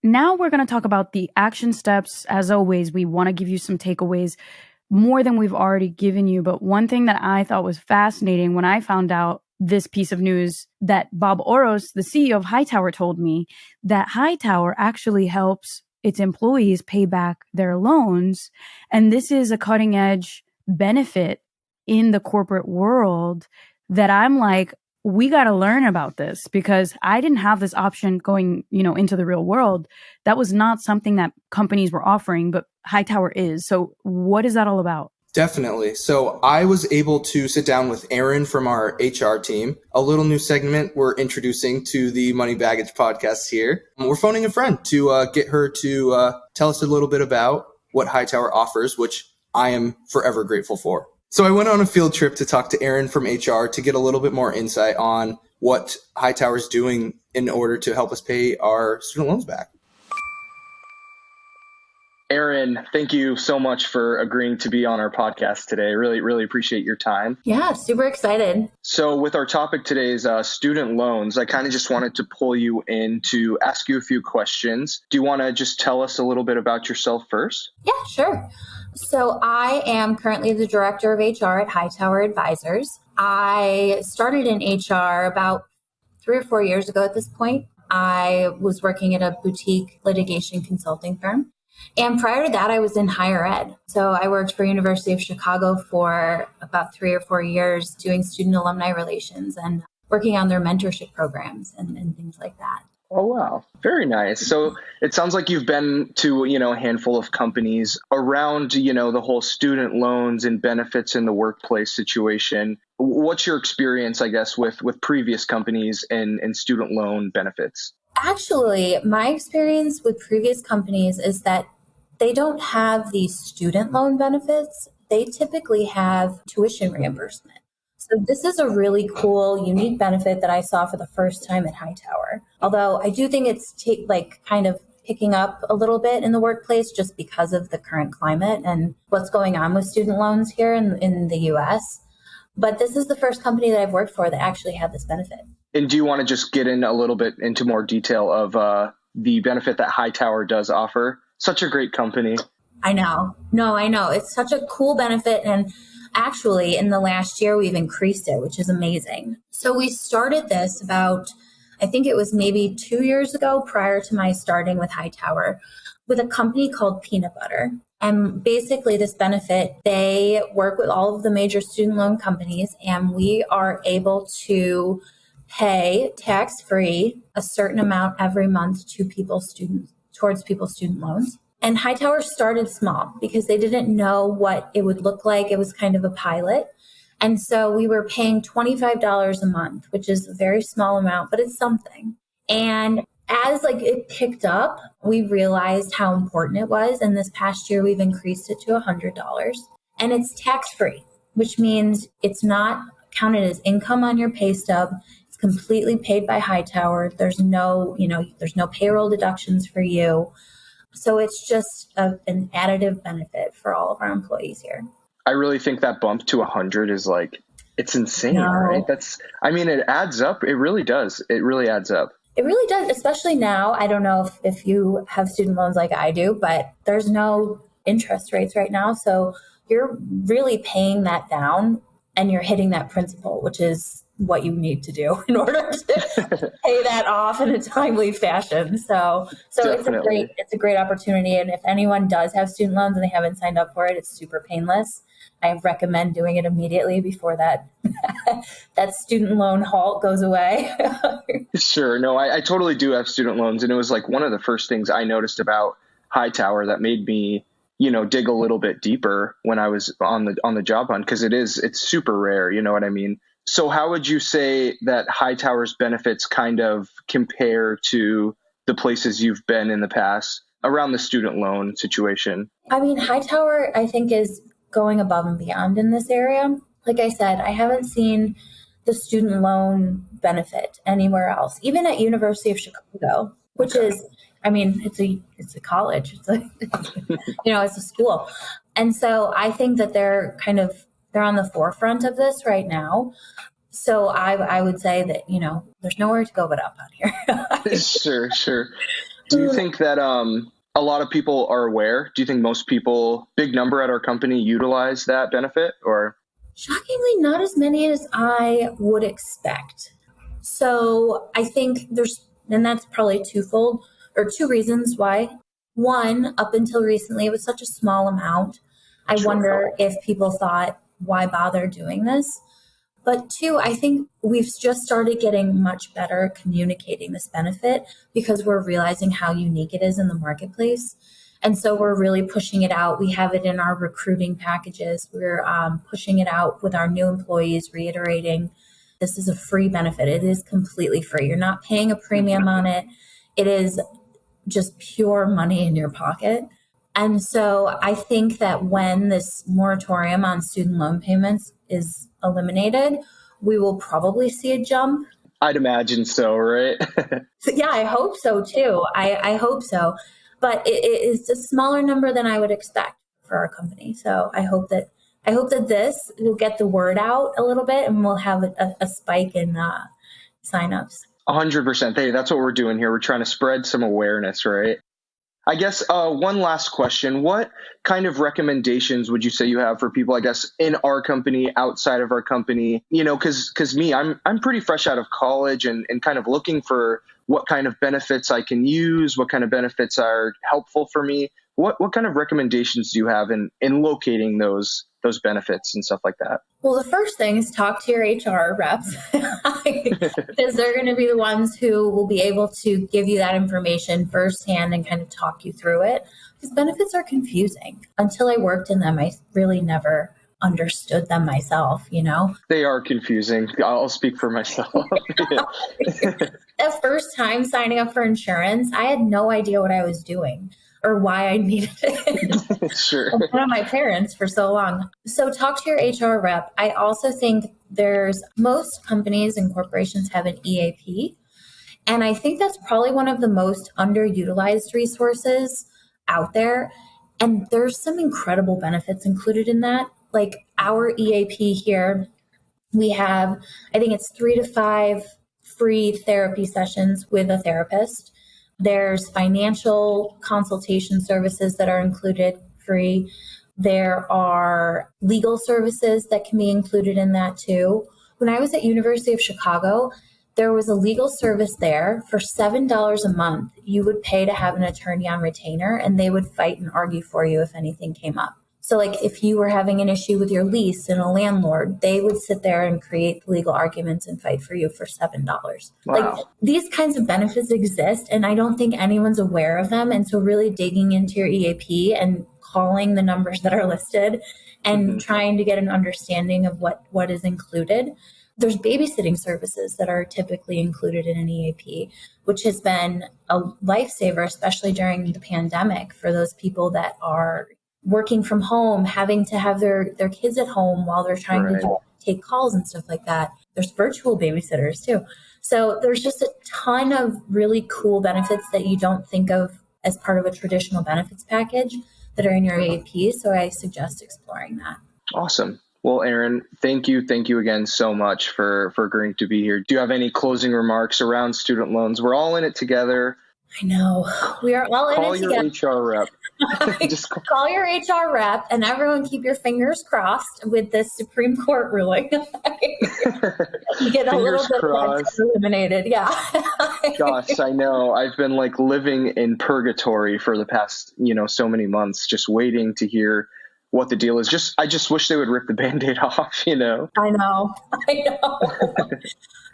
[SPEAKER 1] Now we're going to talk about the action steps. As always, we want to give you some takeaways, more than we've already given you. But one thing that I thought was fascinating when I found out this piece of news that Bob Oros, the CEO of Hightower, told me that Hightower actually helps its employees pay back their loans. And this is a cutting edge benefit in the corporate world that I'm like, we got to learn about this, because I didn't have this option going, into the real world. That was not something that companies were offering, but Hightower is. So what is that all about?
[SPEAKER 2] Definitely. So I was able to sit down with Erin from our HR team, a little new segment we're introducing to the Money Baggage podcast here. We're phoning a friend to get her to tell us a little bit about what Hightower offers, which I am forever grateful for. So I went on a field trip to talk to Erin from HR to get a little bit more insight on what Hightower is doing in order to help us pay our student loans back.
[SPEAKER 3] Erin, thank you so much for agreeing to be on our podcast today. Really, really appreciate your time.
[SPEAKER 4] Yeah, super excited.
[SPEAKER 3] So with our topic today is student loans, I kind of just wanted to pull you in to ask you a few questions. Do you want to just tell us a little bit about yourself first?
[SPEAKER 4] Yeah, sure. So I am currently the director of HR at Hightower Advisors. I started in HR about 3 or 4 years ago at this point. I was working at a boutique litigation consulting firm. And prior to that, I was in higher ed. So I worked for University of Chicago for about 3 or 4 years doing student alumni relations and working on their mentorship programs and things like that.
[SPEAKER 3] Oh, wow. Very nice. So it sounds like you've been to, a handful of companies around, the whole student loans and benefits in the workplace situation. What's your experience, I guess, with previous companies and student loan benefits?
[SPEAKER 4] Actually, my experience with previous companies is that they don't have the student loan benefits. They typically have tuition reimbursement. So this is a really cool, unique benefit that I saw for the first time at Hightower. Although I do think it's kind of picking up a little bit in the workplace just because of the current climate and what's going on with student loans here in the US. But this is the first company that I've worked for that actually had this benefit.
[SPEAKER 3] And do you want to just get in a little bit into more detail of the benefit that Hightower does offer? Such a great company.
[SPEAKER 4] I know. No, I know. It's such a cool benefit. And actually, in the last year, we've increased it, which is amazing. So we started this about, I think it was maybe 2 years ago prior to my starting with Hightower, with a company called Peanut Butter. And basically this benefit, they work with all of the major student loan companies, and we are able to pay tax-free a certain amount every month towards people's student loans. And Hightower started small because they didn't know what it would look like. It was kind of a pilot. And so we were paying $25 a month, which is a very small amount, but it's something. And as it picked up, we realized how important it was. And this past year, we've increased it to $100. And it's tax-free, which means it's not counted as income on your pay stub. It's completely paid by Hightower. There's no payroll deductions for you. So it's just an additive benefit for all of our employees here.
[SPEAKER 3] I really think that bump to 100 is it's insane, right? It adds up. It really does. It really adds up.
[SPEAKER 4] It really does, especially now. I don't know if you have student loans like I do, but there's no interest rates right now. So you're really paying that down and you're hitting that principal, which is what you need to do in order to pay that off in a timely fashion. So it's a great opportunity. And if anyone does have student loans and they haven't signed up for it, it's super painless. I recommend doing it immediately before that student loan halt goes away.
[SPEAKER 3] Sure. No, I totally do have student loans. And it was one of the first things I noticed about Hightower that made me, dig a little bit deeper when I was on the job hunt, because it's super rare. You know what I mean? So how would you say that Hightower's benefits kind of compare to the places you've been in the past around the student loan situation?
[SPEAKER 4] Hightower, I think, is going above and beyond in this area. Like I said, I haven't seen the student loan benefit anywhere else, even at University of Chicago, which is, it's a college. It's it's a school. And so I think that they're on the forefront of this right now. So I would say that, there's nowhere to go but up out here.
[SPEAKER 3] Sure. Do you think that a lot of people are aware? Do you think most people, big number at our company, utilize that benefit? Or
[SPEAKER 4] shockingly, not as many as I would expect. So I think and that's probably twofold, or two reasons why. One, up until recently, it was such a small amount. I wonder if people thought, why bother doing this? But two, I think we've just started getting much better communicating this benefit because we're realizing how unique it is in the marketplace. And so we're really pushing it out. We have it in our recruiting packages. We're pushing it out with our new employees, reiterating this is a free benefit. It is completely free. You're not paying a premium on it. It is just pure money in your pocket. And so I think that when this moratorium on student loan payments is eliminated, we will probably see a jump.
[SPEAKER 3] I'd imagine so, right?
[SPEAKER 4] Yeah, I hope so too. I hope so. But it is a smaller number than I would expect for our company. So I hope that this will get the word out a little bit and we'll have a spike in signups.
[SPEAKER 3] 100%. Hey, that's what we're doing here. We're trying to spread some awareness, right? I guess one last question. What kind of recommendations would you say you have for people, I guess, in our company, outside of our company? Because me, I'm pretty fresh out of college and kind of looking for what kind of benefits I can use, what kind of benefits are helpful for me. What kind of recommendations do you have in locating those benefits and stuff like that?
[SPEAKER 4] Well, the first thing is talk to your HR reps because they're going to be the ones who will be able to give you that information firsthand and kind of talk you through it. Because benefits are confusing. Until I worked in them, I really never understood them myself, you know?
[SPEAKER 3] They are confusing. I'll speak for myself.
[SPEAKER 4] The first time signing up for insurance, I had no idea what I was doing or why I needed it.
[SPEAKER 3] Sure.
[SPEAKER 4] I'm one of my parents for so long. So talk to your HR rep. I also think most companies and corporations have an EAP. And I think that's probably one of the most underutilized resources out there. And there's some incredible benefits included in that. Like our EAP here, we have, I think it's 3 to 5 free therapy sessions with a therapist. There's financial consultation services that are included free. There are legal services that can be included in that too. When I was at University of Chicago, there was a legal service there for $7 a month. You would pay to have an attorney on retainer, and they would fight and argue for you if anything came up. So like if you were having an issue with your lease and a landlord, they would sit there and create legal arguments and fight for you for $7.
[SPEAKER 3] Wow.
[SPEAKER 4] Like these kinds of benefits exist, and I don't think anyone's aware of them. And so really digging into your EAP and calling the numbers that are listed and trying to get an understanding of what is included. There's babysitting services that are typically included in an EAP, which has been a lifesaver, especially during the pandemic for those people that are working from home, having to have their kids at home while they're trying to take calls and stuff like that. There's virtual babysitters too. So there's just a ton of really cool benefits that you don't think of as part of a traditional benefits package that are in your EAP. So I suggest exploring that.
[SPEAKER 3] Awesome. Well, Erin, thank you again so much for agreeing to be here. Do you have any closing remarks around student loans? We're all in it together.
[SPEAKER 4] I know. We are all in it together.
[SPEAKER 3] Call your HR rep.
[SPEAKER 4] Call your HR rep, and everyone keep your fingers crossed with this Supreme Court ruling. You get a little bit eliminated. Yeah.
[SPEAKER 3] Gosh, I know. I've been like living in purgatory for the past, so many months, just waiting to hear what the deal is. I just wish they would rip the Band-Aid off,
[SPEAKER 4] I know.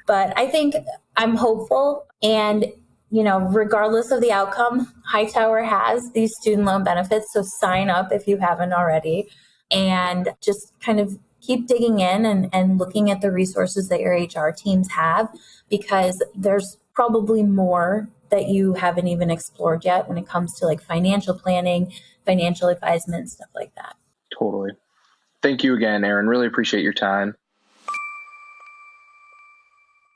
[SPEAKER 4] But I think I'm hopeful, and regardless of the outcome, Hightower has these student loan benefits. So sign up if you haven't already, and just kind of keep digging in and looking at the resources that your HR teams have, because there's probably more that you haven't even explored yet when it comes to like financial planning, financial advisement, stuff like that.
[SPEAKER 3] Totally. Thank you again, Erin. Really appreciate your time.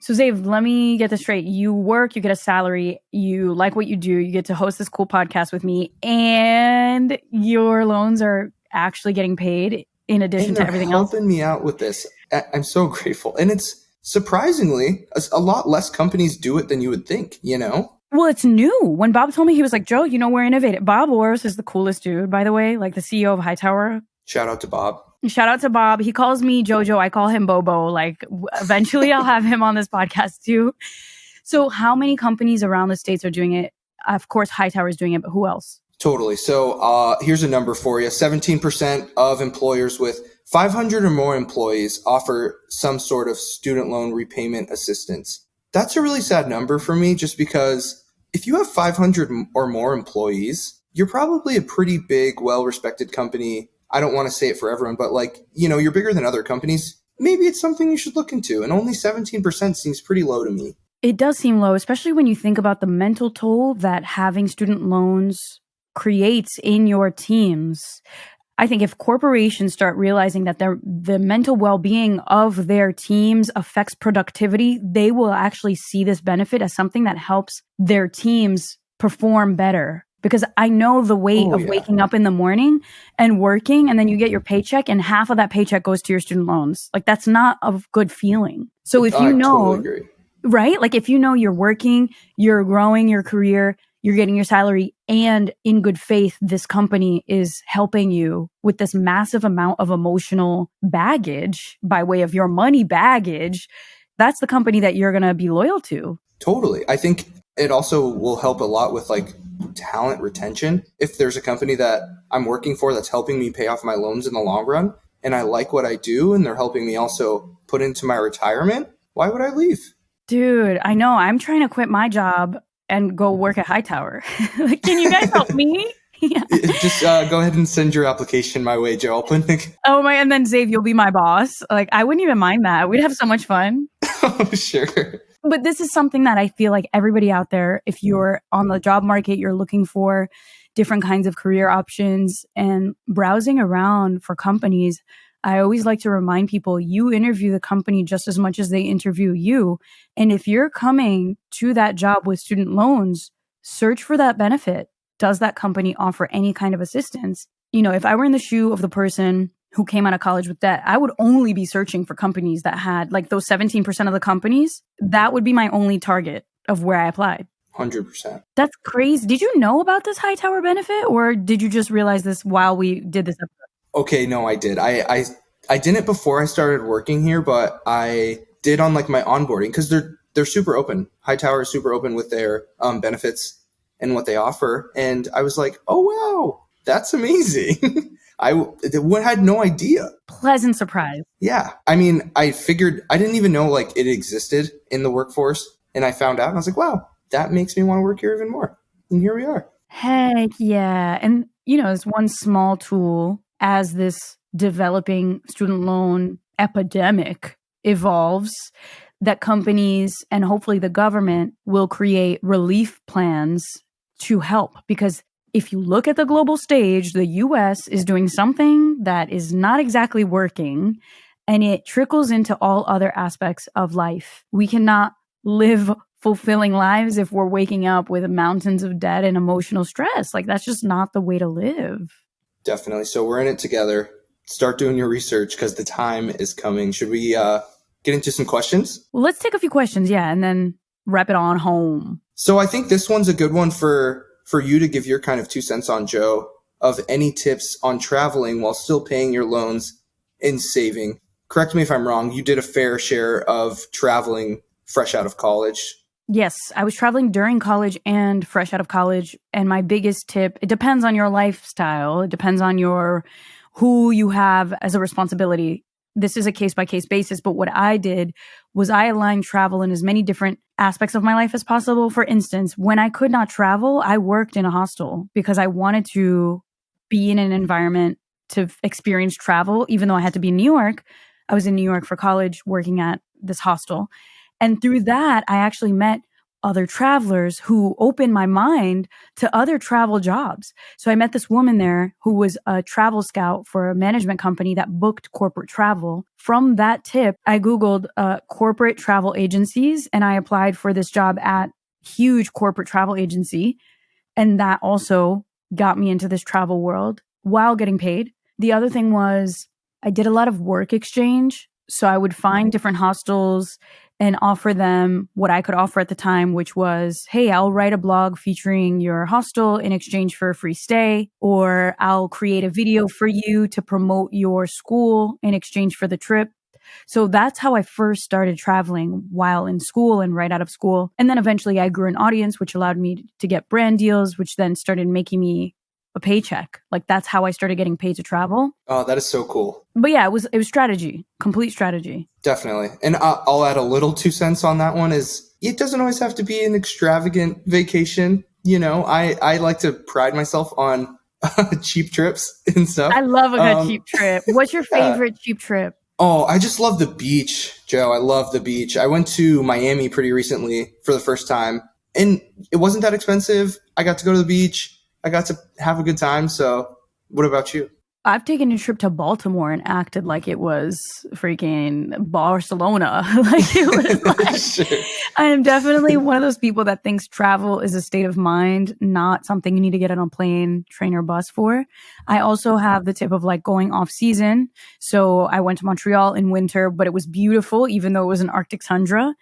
[SPEAKER 1] So Zave, let me get this straight. You work, you get a salary, you like what you do, you get to host this cool podcast with me, and your loans are actually getting paid in addition to everything else.
[SPEAKER 2] Helping me out with this. I'm so grateful. And it's surprisingly, a lot less companies do it than you would think,
[SPEAKER 1] Well, it's new. When Bob told me, he was like, Jo, we're innovative. Bob Orris is the coolest dude, by the way, like the CEO of Hightower.
[SPEAKER 2] Shout out to Bob.
[SPEAKER 1] Shout out to Bob. He calls me Jojo. I call him Bobo. Like eventually I'll have him on this podcast too. So how many companies around the States are doing it? Of course, Hightower is doing it, but who else?
[SPEAKER 2] Totally. So here's a number for you. 17% of employers with 500 or more employees offer some sort of student loan repayment assistance. That's a really sad number for me, just because if you have 500 or more employees, you're probably a pretty big, well-respected company. I don't want to say it for everyone, but you're bigger than other companies. Maybe it's something you should look into. And only 17% seems pretty low to me.
[SPEAKER 1] It does seem low, especially when you think about the mental toll that having student loans creates in your teams. I think if corporations start realizing that the mental well-being of their teams affects productivity, they will actually see this benefit as something that helps their teams perform better. Because I know the weight of waking up in the morning and working, and then you get your paycheck, and half of that paycheck goes to your student loans. Like, that's not a good feeling. So if you know,
[SPEAKER 2] totally agree.
[SPEAKER 1] Right? Like, if you know you're working, you're growing your career, you're getting your salary, and in good faith, this company is helping you with this massive amount of emotional baggage by way of your money baggage, that's the company that you're going to be loyal to.
[SPEAKER 2] Totally. I think it also will help a lot with like talent retention. If there's a company that I'm working for that's helping me pay off my loans in the long run, and I like what I do, and they're helping me also put into my retirement, why would I leave?
[SPEAKER 1] Dude, I know. I'm trying to quit my job and go work at Hightower. Like, can you guys help me? Yeah.
[SPEAKER 2] Just go ahead and send your application my way, Joe. I'll put
[SPEAKER 1] Oh my, and then Xavier, you'll be my boss. Like, I wouldn't even mind that. We'd have so much fun.
[SPEAKER 2] Oh, sure.
[SPEAKER 1] But this is something that I feel like everybody out there, if you're on the job market, you're looking for different kinds of career options and browsing around for companies, I always like to remind people, you interview the company just as much as they interview you. And if you're coming to that job with student loans, search for that benefit. Does that company offer any kind of assistance? You know, if I were in the shoe of the person who came out of college with debt, I would only be searching for companies that had like those 17% of the companies. That would be my only target of where I applied.
[SPEAKER 2] 100%.
[SPEAKER 1] That's crazy. Did you know about this Hightower benefit, or did you just realize this while we did this episode?
[SPEAKER 2] Okay, no, I did. I didn't before I started working here, but I did on like my onboarding because they're super open. Hightower is super open with their benefits and what they offer, and I was like, oh wow, that's amazing. I had no idea.
[SPEAKER 1] Pleasant surprise.
[SPEAKER 2] Yeah, I mean, I figured I didn't even know like it existed in the workforce, and I found out, and I was like, wow, that makes me want to work here even more. And here we are.
[SPEAKER 1] Heck yeah. And, you know, it's one small tool as this developing student loan epidemic evolves that companies and hopefully the government will create relief plans to help. Because if you look at the global stage, the US is doing something that is not exactly working, and it trickles into all other aspects of life. We cannot live fulfilling lives if we're waking up with mountains of debt and emotional stress. Like, that's just not the way to live.
[SPEAKER 2] Definitely. So we're in it together. Start doing your research because the time is coming. Should we get into some questions?
[SPEAKER 1] Well, let's take a few questions, yeah, and then wrap it on home.
[SPEAKER 2] So I think this one's a good one for you to give your kind of 2 cents on, Joe, of any tips on traveling while still paying your loans and saving. Correct me if I'm wrong. You did a fair share of traveling fresh out of college.
[SPEAKER 1] Yes, I was traveling during college and fresh out of college. And my biggest tip, it depends on your lifestyle. It depends on who you have as a responsibility. This is a case-by-case basis. But what I did was I aligned travel in as many different aspects of my life as possible. For instance, when I could not travel, I worked in a hostel because I wanted to be in an environment to experience travel. Even though I had to be in New York, I was in New York for college working at this hostel. And through that, I actually met other travelers who opened my mind to other travel jobs. So I met this woman there who was a travel scout for a management company that booked corporate travel. From that tip, I Googled corporate travel agencies and I applied for this job at huge corporate travel agency. And that also got me into this travel world while getting paid. The other thing was I did a lot of work exchange. So I would find different hostels and offer them what I could offer at the time, which was, hey, I'll write a blog featuring your hostel in exchange for a free stay, or I'll create a video for you to promote your school in exchange for the trip. So that's how I first started traveling while in school and right out of school. And then eventually I grew an audience, which allowed me to get brand deals, which then started making me a paycheck. Like, that's how I started getting paid to travel.
[SPEAKER 2] Oh, that is so cool.
[SPEAKER 1] But yeah, it was strategy, complete strategy.
[SPEAKER 2] Definitely. And I'll add a little 2 cents on that one is it doesn't always have to be an extravagant vacation. You know, I like to pride myself on cheap trips and stuff.
[SPEAKER 1] I love a good cheap trip. What's your favorite cheap trip?
[SPEAKER 2] Oh, I just love the beach, Joe. I love the beach. I went to Miami pretty recently for the first time, and it wasn't that expensive. I got to go to the beach. I got to have a good time. So what about you?
[SPEAKER 1] I've taken a trip to Baltimore and acted like it was freaking Barcelona. Like, it was like,
[SPEAKER 2] Sure.
[SPEAKER 1] I am definitely one of those people that thinks travel is a state of mind, not something you need to get on a plane, train, or bus for. I also have the tip of like going off season. So I went to Montreal in winter, but it was beautiful, even though it was an Arctic tundra.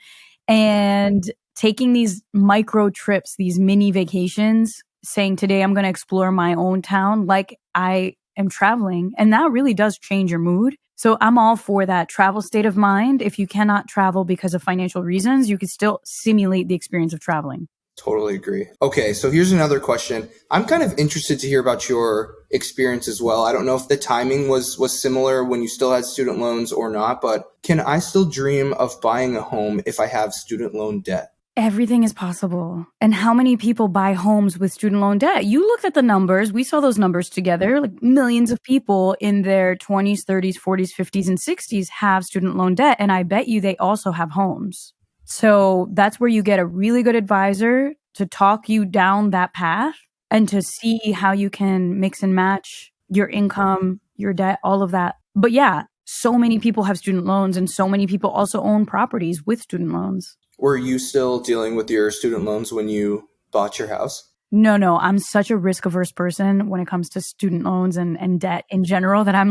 [SPEAKER 1] And taking these micro trips, these mini vacations, saying today I'm going to explore my own town like I am traveling. And that really does change your mood. So I'm all for that travel state of mind. If you cannot travel because of financial reasons, you can still simulate the experience of traveling.
[SPEAKER 2] Totally agree. Okay, so here's another question. I'm kind of interested to hear about your experience as well. I don't know if the timing was similar when you still had student loans or not, but can I still dream of buying a home if I have student loan debt?
[SPEAKER 1] Everything is possible. And how many people buy homes with student loan debt? You looked at the numbers. We saw those numbers together. Like millions of people in their 20s, 30s, 40s, 50s, and 60s have student loan debt. And I bet you they also have homes. So that's where you get a really good advisor to talk you down that path and to see how you can mix and match your income, your debt, all of that. But yeah, so many people have student loans and so many people also own properties with student loans.
[SPEAKER 2] Were you still dealing with your student loans when you bought your house?
[SPEAKER 1] No, I'm such a risk-averse person when it comes to student loans and debt in general that I'm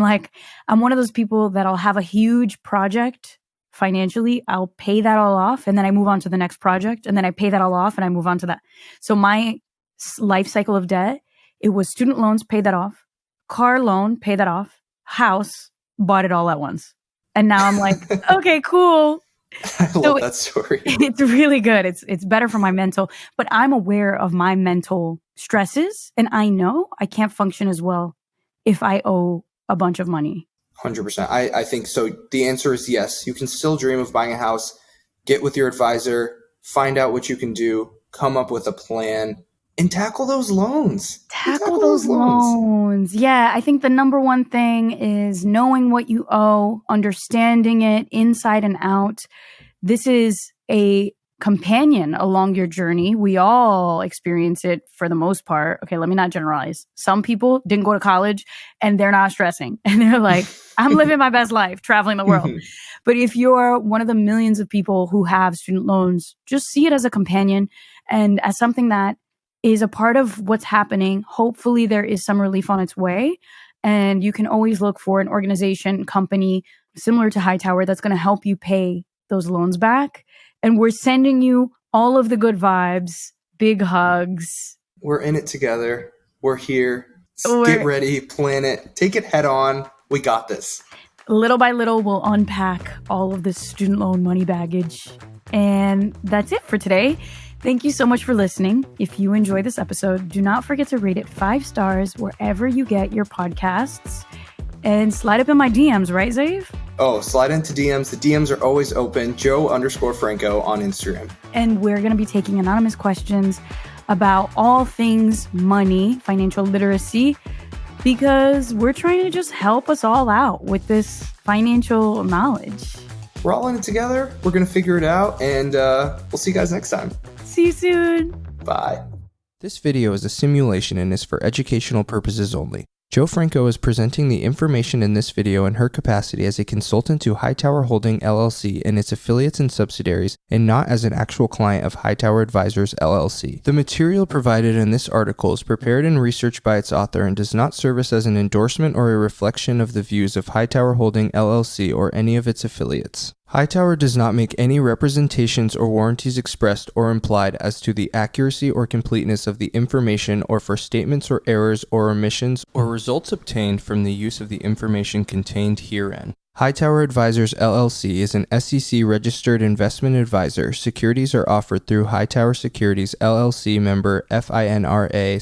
[SPEAKER 1] one of those people that I'll have a huge project financially. I'll pay that all off and then I move on to the next project and then I pay that all off and I move on to that. So my life cycle of debt, it was student loans, pay that off, car loan, pay that off, house, bought it all at once. And now I'm like, okay, cool.
[SPEAKER 2] I love that story.
[SPEAKER 1] It's really good. It's better for my mental, but I'm aware of my mental stresses and I know I can't function as well if I owe a bunch of money.
[SPEAKER 2] 100%. I think so. The answer is yes. You can still dream of buying a house, get with your advisor, find out what you can do, come up with a plan, and tackle those loans.
[SPEAKER 1] Tackle those loans. Yeah, I think the number one thing is knowing what you owe, understanding it inside and out. This is a companion along your journey. We all experience it for the most part. Okay, let me not generalize. Some people didn't go to college and they're not stressing. And they're like, I'm living my best life, traveling the world. But if you're one of the millions of people who have student loans, just see it as a companion and as something that is a part of what's happening. Hopefully there is some relief on its way. And you can always look for an organization, company similar to Hightower that's going to help you pay those loans back. And we're sending you all of the good vibes, big hugs.
[SPEAKER 2] We're in it together. We're here. Get ready, plan it, take it head on. We got this.
[SPEAKER 1] Little by little, we'll unpack all of this student loan money baggage. And that's it for today. Thank you so much for listening. If you enjoy this episode, do not forget to rate it 5 stars wherever you get your podcasts. And slide up in my DMs, right, Xav?
[SPEAKER 2] Oh, slide into DMs. The DMs are always open. Jo_Franco on Instagram.
[SPEAKER 1] And we're going to be taking anonymous questions about all things money, financial literacy, because we're trying to just help us all out with this financial knowledge.
[SPEAKER 2] We're all in it together. We're going to figure it out. And we'll see you guys next time.
[SPEAKER 1] See you soon.
[SPEAKER 2] Bye.
[SPEAKER 5] This video is a simulation and is for educational purposes only. Jo Franco is presenting the information in this video in her capacity as a consultant to Hightower Holding LLC and its affiliates and subsidiaries, and not as an actual client of Hightower Advisors LLC. The material provided in this article is prepared and researched by its author and does not serve as an endorsement or a reflection of the views of Hightower Holding LLC or any of its affiliates. Hightower does not make any representations or warranties expressed or implied as to the accuracy or completeness of the information or for statements or errors or omissions or results obtained from the use of the information contained herein. Hightower Advisors LLC is an SEC registered investment advisor. Securities are offered through Hightower Securities LLC member FINRA/SIPC.